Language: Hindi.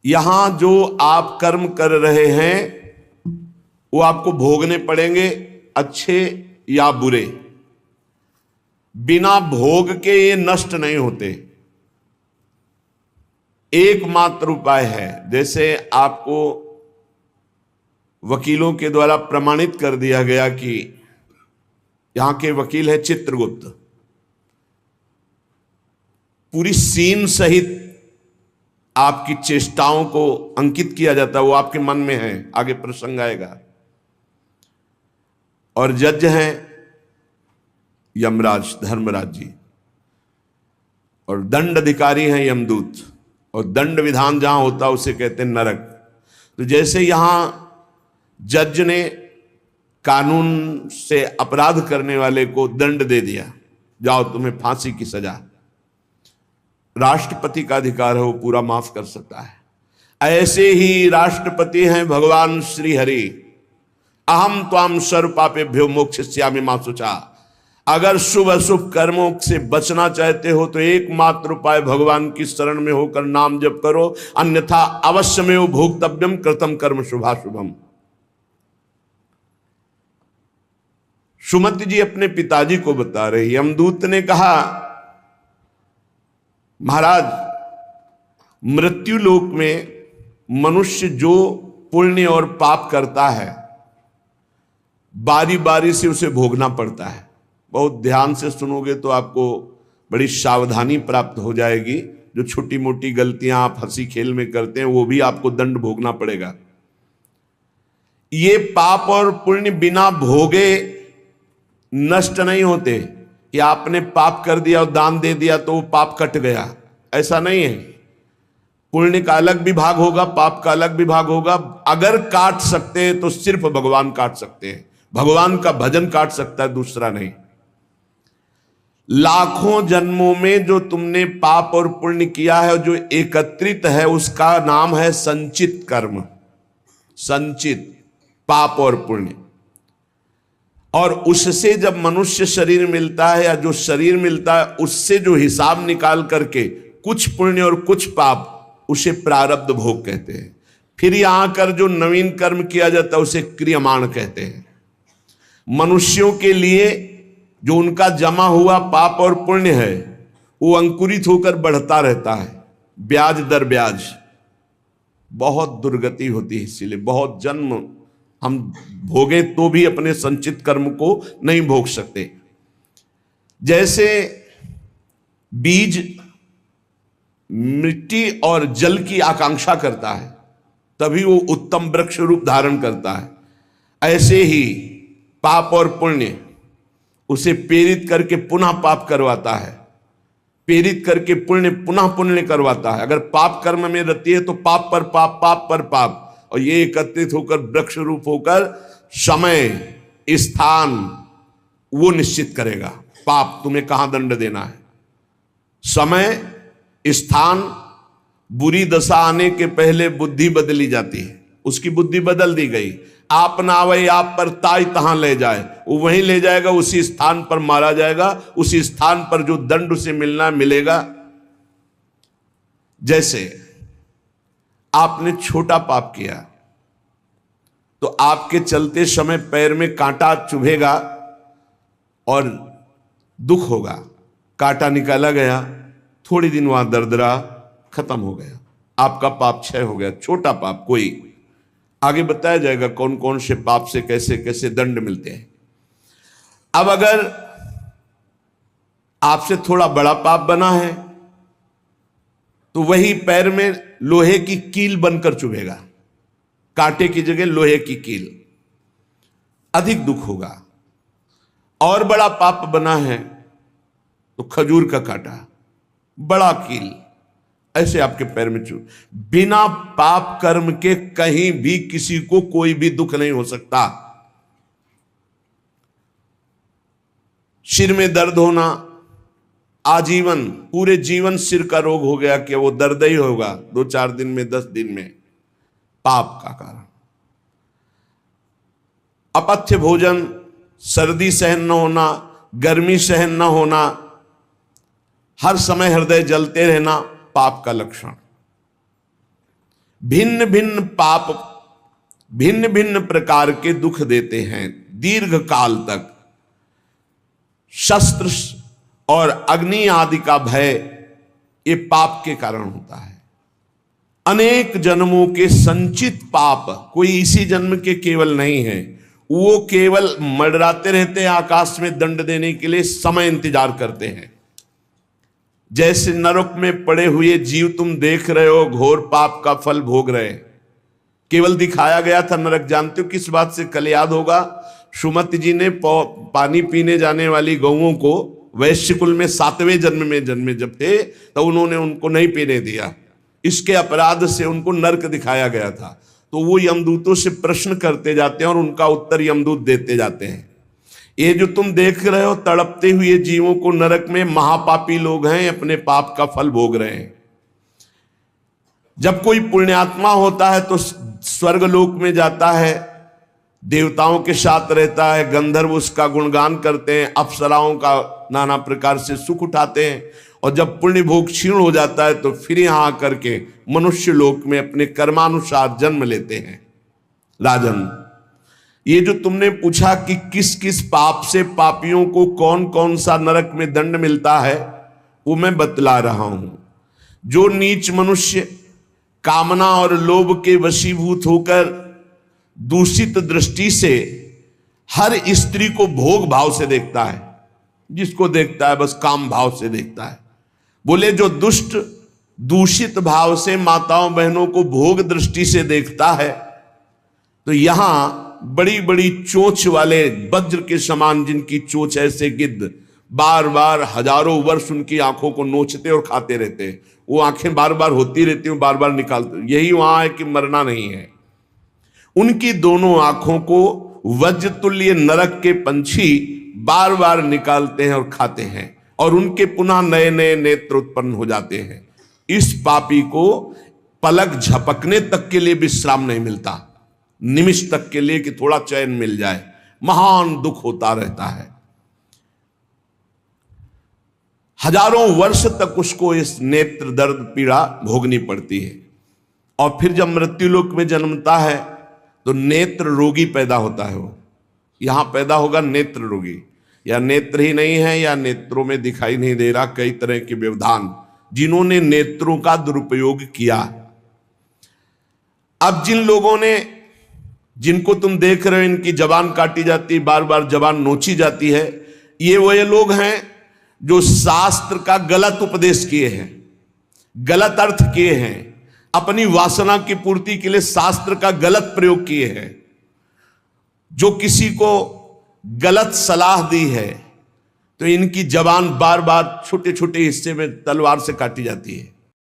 यहां जो आप कर्म कर रहे हैं वो आपको भोगने पड़ेंगे, अच्छे या बुरे। बिना भोग के ये नष्ट नहीं होते। एकमात्र उपाय है, जैसे आपको वकीलों के द्वारा प्रमाणित कर दिया गया कि यहां के वकील है चित्रगुप्त, पूरी सीन सहित आपकी चेष्टाओं को अंकित किया जाता है, वो आपके मन में है, आगे प्रसंग आएगा। और जज हैं यमराज, धर्मराज जी, और दंड अधिकारी हैं यमदूत, और दंड विधान जहां होता है उसे कहते हैं नरक। तो जैसे यहां जज ने कानून से अपराध करने वाले को दंड दे दिया, जाओ तुम्हें फांसी की सजा, राष्ट्रपति का अधिकार है, वो पूरा माफ कर सकता है। ऐसे ही राष्ट्रपति हैं भगवान श्री हरि। अहम त्वाम सर्व पापेभ्यो मोक्षयिष्यामि मा शुचा। अगर शुभ अशुभ कर्मों से बचना चाहते हो तो एकमात्र उपाय भगवान की शरण में होकर नाम जप करो, अन्यथा अवश्यमेव भोक्तव्यम कृतम कर्म शुभाशुभम। सुमति जी अपने पिताजी को बता रही, यमदूत ने कहा महाराज, मृत्यु लोक में मनुष्य जो पुण्य और पाप करता है बारी बारी से उसे भोगना पड़ता है। बहुत ध्यान से सुनोगे तो आपको बड़ी सावधानी प्राप्त हो जाएगी। जो छोटी मोटी गलतियां आप हंसी खेल में करते हैं वो भी आपको दंड भोगना पड़ेगा। ये पाप और पुण्य बिना भोगे नष्ट नहीं होते कि आपने पाप कर दिया और दान दे दिया तो वो पाप कट गया, ऐसा नहीं है। पुण्य का अलग विभाग होगा, पाप का अलग विभाग होगा। अगर काट सकते हैं तो सिर्फ भगवान काट सकते हैं, भगवान का भजन काट सकता है, दूसरा नहीं। लाखों जन्मों में जो तुमने पाप और पुण्य किया है, जो एकत्रित है, उसका नाम है संचित कर्म। संचित पाप और पुण्य, और उससे जब मनुष्य शरीर मिलता है या जो शरीर मिलता है उससे जो हिसाब निकाल करके कुछ पुण्य और कुछ पाप, उसे प्रारब्ध भोग कहते हैं। फिर यहां कर जो नवीन कर्म किया जाता है उसे क्रियमाण कहते हैं। मनुष्यों के लिए जो उनका जमा हुआ पाप और पुण्य है वो अंकुरित होकर बढ़ता रहता है, ब्याज दर ब्याज। बहुत दुर्गति होती है, इसीलिए बहुत जन्म हम भोगे तो भी अपने संचित कर्म को नहीं भोग सकते। जैसे बीज मिट्टी और जल की आकांक्षा करता है तभी वो उत्तम वृक्ष रूप धारण करता है, ऐसे ही पाप और पुण्य उसे प्रेरित करके पुनः पाप करवाता है, प्रेरित करके पुण्य पुनः पुण्य करवाता है। अगर पाप कर्म में रहती है तो पाप पर पाप, पाप पर पाप, और ये एकत्रित होकर वृक्ष रूप होकर समय स्थान वो निश्चित करेगा। पाप तुम्हें कहां दंड देना है, समय स्थान। बुरी दशा आने के पहले बुद्धि बदली जाती है, उसकी बुद्धि बदल दी गई। आप ना आवे आप पर ताई तहां ले जाए, वो वहीं ले जाएगा, उसी स्थान पर मारा जाएगा, उसी स्थान पर जो दंड उसे मिलना मिलेगा। जैसे आपने छोटा पाप किया तो आपके चलते समय पैर में कांटा चुभेगा और दुख होगा। कांटा निकाला गया, थोड़ी दिन वहां दर्द रहा, खत्म हो गया, आपका पाप क्षय हो गया। छोटा पाप कोई, आगे बताया जाएगा कौन कौन से पाप से कैसे कैसे दंड मिलते हैं। अब अगर आपसे थोड़ा बड़ा पाप बना है तो वही पैर में लोहे की कील बनकर चुभेगा, कांटे की जगह लोहे की कील, अधिक दुख होगा। और बड़ा पाप बना है तो खजूर का कांटा, बड़ा कील, ऐसे आपके पैर में चुभ। बिना पाप कर्म के कहीं भी किसी को कोई भी दुख नहीं हो सकता। सिर में दर्द होना, आजीवन पूरे जीवन सिर का रोग हो गया कि वो दर्द ही होगा 2-4 दिन में, 10 दिन में, पाप का कारण। अपथ्य भोजन, सर्दी सहन न होना, गर्मी सहन न होना, हर समय हृदय जलते रहना, पाप का लक्षण। भिन्न भिन्न पाप भिन्न भिन्न प्रकार के दुख देते हैं दीर्घ काल तक। शस्त्र और अग्नि आदि का भय ये पाप के कारण होता है। अनेक जन्मों के संचित पाप, कोई इसी जन्म के केवल नहीं है, वो केवल मंडराते रहते हैं आकाश में दंड देने के लिए, समय इंतजार करते हैं। जैसे नरक में पड़े हुए जीव तुम देख रहे हो, घोर पाप का फल भोग रहे हैं। केवल दिखाया गया था नरक, जानते हो किस बात से? कल याद होगा, सुमति जी ने पानी पीने जाने वाली गौओं को वैश्य कुल में 7वें जन्म में जन्मे जब थे तो उन्होंने उनको नहीं पीने दिया। इसके अपराध से उनको नरक दिखाया गया था। तो वो यमदूतों से प्रश्न करते जाते हैं और उनका उत्तर यमदूत देते जाते हैं। ये जो तुम देख रहे हो तड़पते हुए जीवों को नरक में, महापापी लोग हैं, अपने पाप का फल भोग रहे हैं। जब कोई पुण्यात्मा होता है तो स्वर्गलोक में जाता है, देवताओं के साथ रहता है, गंधर्व उसका गुणगान करते हैं, अप्सराओं का नाना प्रकार से सुख उठाते हैं। और जब पुण्य भोग क्षीण हो जाता है तो फिर यहां आकर के मनुष्य लोक में अपने कर्मानुसार जन्म लेते हैं। राजन, ये जो तुमने पूछा कि किस किस पाप से पापियों को कौन कौन सा नरक में दंड मिलता है, वो मैं बतला रहा हूं। जो नीच मनुष्य कामना और लोभ के वशीभूत होकर दूषित दृष्टि से हर स्त्री को भोग भाव से देखता है, जिसको देखता है बस काम भाव से देखता है। बोले जो दुष्ट दूषित भाव से माताओं बहनों को भोग दृष्टि से देखता है, तो यहां बड़ी बड़ी चोंच वाले वज्र के समान, जिनकी चोंच ऐसे गिद्ध बार बार हजारों वर्ष उनकी आंखों को नोचते और खाते रहते हैं। वो आंखें बार बार होती रहती हैं, बार बार निकालते। यही वहां है कि मरना नहीं है। उनकी दोनों आंखों को वज्र तुल्य नरक के पंछी बार बार निकालते हैं और खाते हैं, और उनके पुनः नए नए नेत्र उत्पन्न हो जाते हैं। इस पापी को पलक झपकने तक के लिए विश्राम नहीं मिलता, निमिष तक के लिए कि थोड़ा चैन मिल जाए। महान दुख होता रहता है, हजारों वर्ष तक उसको इस नेत्र दर्द पीड़ा भोगनी पड़ती है। और फिर जब मृत्युलोक में जन्मता है तो नेत्र रोगी पैदा होता है। वो यहां पैदा होगा नेत्र रोगी, या नेत्र ही नहीं है या नेत्रों में दिखाई नहीं दे रहा, कई तरह के व्यवधान, जिन्होंने नेत्रों का दुरुपयोग किया। अब जिन लोगों ने, जिनको तुम देख रहे हो इनकी जबान काटी जाती है, बार बार जबान नोची जाती है, ये वो लोग हैं जो शास्त्र का गलत उपदेश किए हैं, गलत अर्थ किए हैं, अपनी वासना की पूर्ति के लिए शास्त्र का गलत प्रयोग किए हैं, जो किसी को गलत सलाह दी है, तो इनकी जबान बार बार छोटे छोटे हिस्से में तलवार से काटी जाती है।